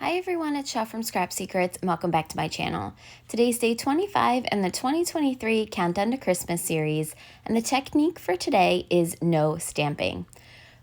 Hi everyone, it's Shaw from Scrap Secrets and welcome back to my channel. Today's day 25 in the 2023 Countdown to Christmas series, and the technique for today is no stamping.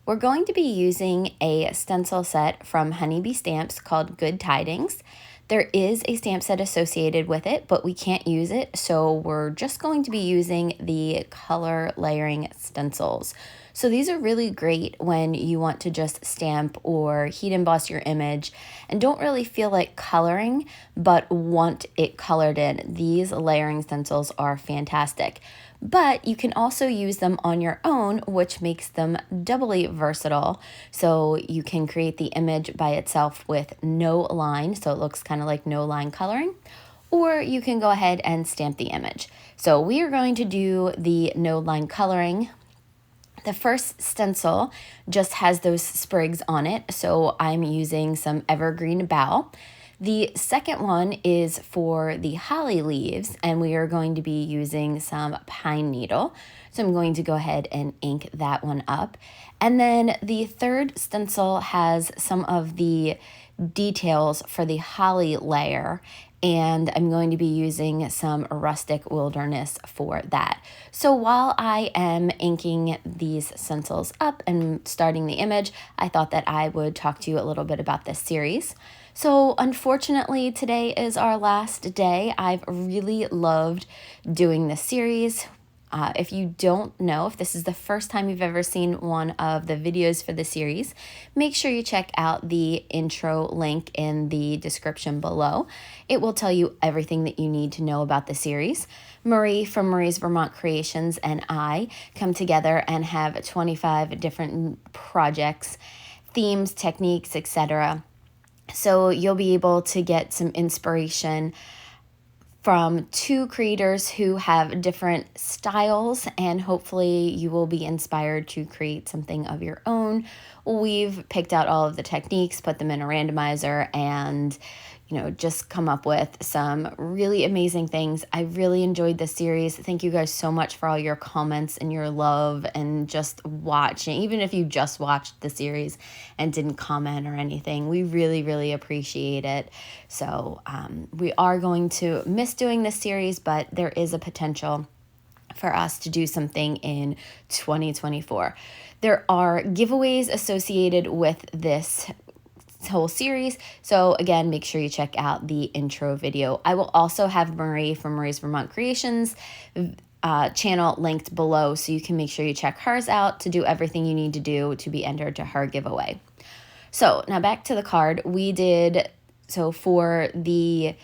We're going to be using a stencil set from Honeybee Stamps called Good Tidings. There is a stamp set associated with it, but we can't use it, so we're just going to be using the color layering stencils. So these are really great when you want to just stamp or heat emboss your image and don't really feel like coloring, but want it colored in. These layering stencils are fantastic. But you can also use them on your own, which makes them doubly versatile. So you can create the image by itself with no line, so it looks kind of like no line coloring, or you can go ahead and stamp the image. So we are going to do the no line coloring. The first stencil just has those sprigs on it, so I'm using some evergreen bough. The second one is for the holly leaves, and we are going to be using some pine needle. So I'm going to go ahead and ink that one up. And then the third stencil has some of the details for the holly layer, and I'm going to be using some rustic wilderness for that. So while I am inking these stencils up and starting the image, I thought that I would talk to you a little bit about this series. So unfortunately, today is our last day. I've really loved doing this series. If you don't know, if this is the first time you've ever seen one of the videos for the series, make sure you check out the intro link in the description below. It will tell you everything that you need to know about the series. Marie from Marie's Vermont Creations and I come together and have 25 different projects, themes, techniques, etc. So you'll be able to get some inspiration from two creators who have different styles, and hopefully you will be inspired to create something of your own. We've picked out all of the techniques, put them in a randomizer, and just come up with some really amazing things. I really enjoyed this series. Thank you guys so much for all your comments and your love and just watching. Even if you just watched the series and didn't comment or anything, we really, really appreciate it. So we are going to miss doing this series, but there is a potential for us to do something in 2024. There are giveaways associated with this whole series, so again, make sure you check out the intro video. I will also have Marie from Marie's Vermont Creations channel linked below, so you can make sure you check hers out to do everything you need to do to be entered to her giveaway. So now back to the card. So for the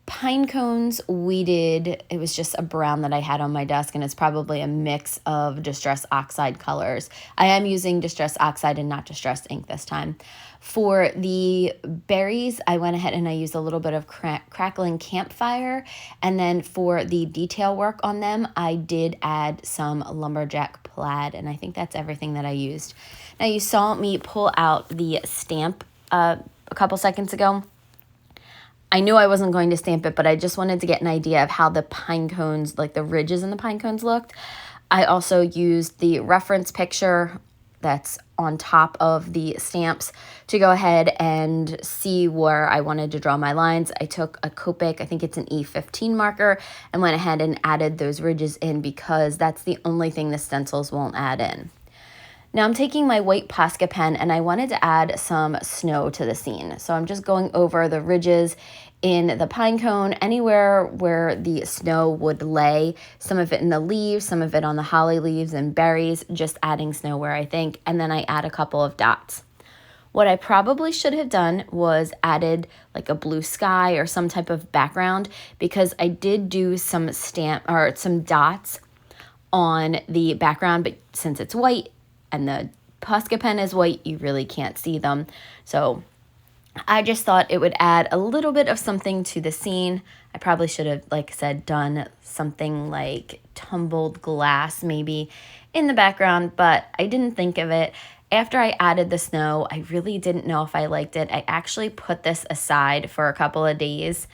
pine cones, it was just a brown that I had on my desk, and it's probably a mix of Distress Oxide colors. I am using Distress Oxide and not Distress ink this time. For the berries, I went ahead and I used a little bit of Crackling Campfire, and then for the detail work on them, I did add some Lumberjack Plaid, and I think that's everything that I used. Now, you saw me pull out the stamp a couple seconds ago. I knew I wasn't going to stamp it, but I just wanted to get an idea of how the pine cones, like the ridges in the pine cones, looked. I also used the reference picture that's on top of the stamps to go ahead and see where I wanted to draw my lines. I took a Copic, I think it's an E15 marker, and went ahead and added those ridges in because that's the only thing the stencils won't add in. Now I'm taking my white Posca pen and I wanted to add some snow to the scene. So I'm just going over the ridges in the pine cone, anywhere where the snow would lay, some of it in the leaves, some of it on the holly leaves and berries, just adding snow where I think, and then I add a couple of dots. What I probably should have done was added like a blue sky or some type of background, because I did do some dots on the background, but since it's white, and the Posca pen is white, you really can't see them. So I just thought it would add a little bit of something to the scene. I probably should have, like I said, done something like tumbled glass maybe in the background, but I didn't think of it. After I added the snow, I really didn't know if I liked it. I actually put this aside for a couple of days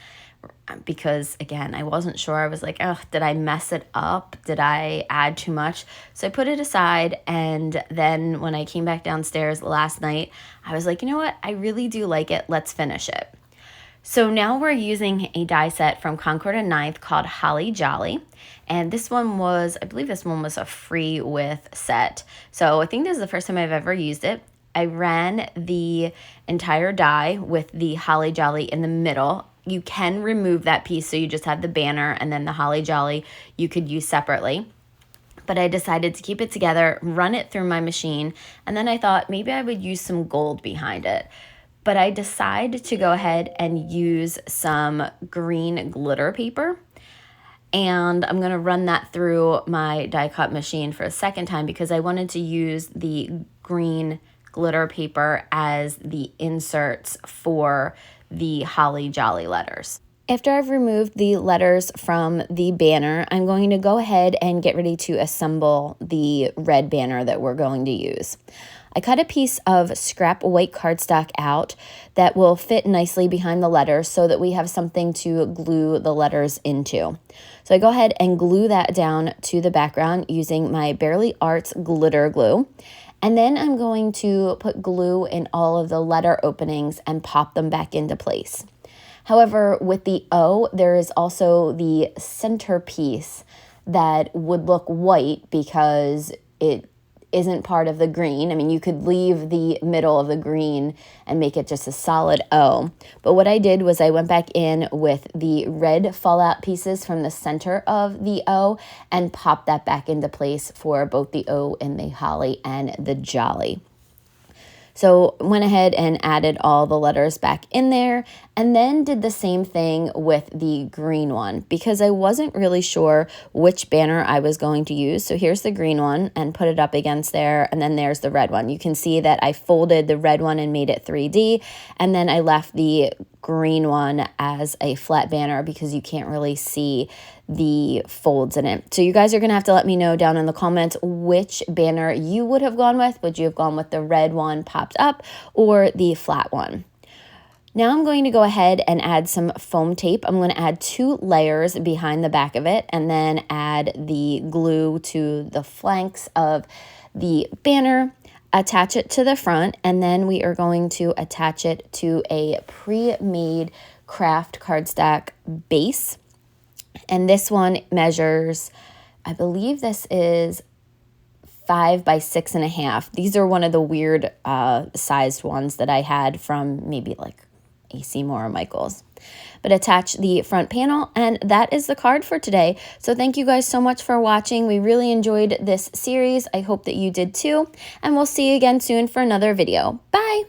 because again, I wasn't sure. I was like, oh, did I mess it up? Did I add too much? So I put it aside, and then when I came back downstairs last night, I was like, you know what? I really do like it. Let's finish it. So now we're using a die set from Concord and Ninth called Holly Jolly. And this one was, I believe this one was a free with set. So I think this is the first time I've ever used it. I ran the entire die with the Holly Jolly in the middle. You can remove that piece, so you just have the banner, and then the Holly Jolly you could use separately. But I decided to keep it together, run it through my machine, and then I thought maybe I would use some gold behind it. But I decided to go ahead and use some green glitter paper. And I'm going to run that through my die cut machine for a second time because I wanted to use the green glitter paper as the inserts for the Holly Jolly letters. After I've removed the letters from the banner, I'm going to go ahead and get ready to assemble the red banner that we're going to use. I cut a piece of scrap white cardstock out that will fit nicely behind the letters so that we have something to glue the letters into. So I go ahead and glue that down to the background using my Bearly Arts glitter glue. And then I'm going to put glue in all of the letter openings and pop them back into place. However, with the O, there is also the centerpiece that would look white because it isn't part of the green. I mean, you could leave the middle of the green and make it just a solid O. But what I did was I went back in with the red fallout pieces from the center of the O and popped that back into place for both the O and the Holly and the Jolly. So went ahead and added all the letters back in there and then did the same thing with the green one because I wasn't really sure which banner I was going to use. So here's the green one and put it up against there, and then there's the red one. You can see that I folded the red one and made it 3D, and then I left the green one as a flat banner because you can't really see the folds in it. So you guys are going to have to let me know down in the comments which banner you would have gone with. Would you have gone with the red one popped up or the flat one? Now I'm going to go ahead and add some foam tape. I'm going to add 2 layers behind the back of it and then add the glue to the flanks of the banner, attach it to the front, and then we are going to attach it to a pre-made craft cardstock base. And this one measures, I believe this is 5 by 6.5. These are one of the weird sized ones that I had from maybe like A.C. Moore or Michaels. But attach the front panel, and that is the card for today. So thank you guys so much for watching. We really enjoyed this series. I hope that you did too, and we'll see you again soon for another video. Bye!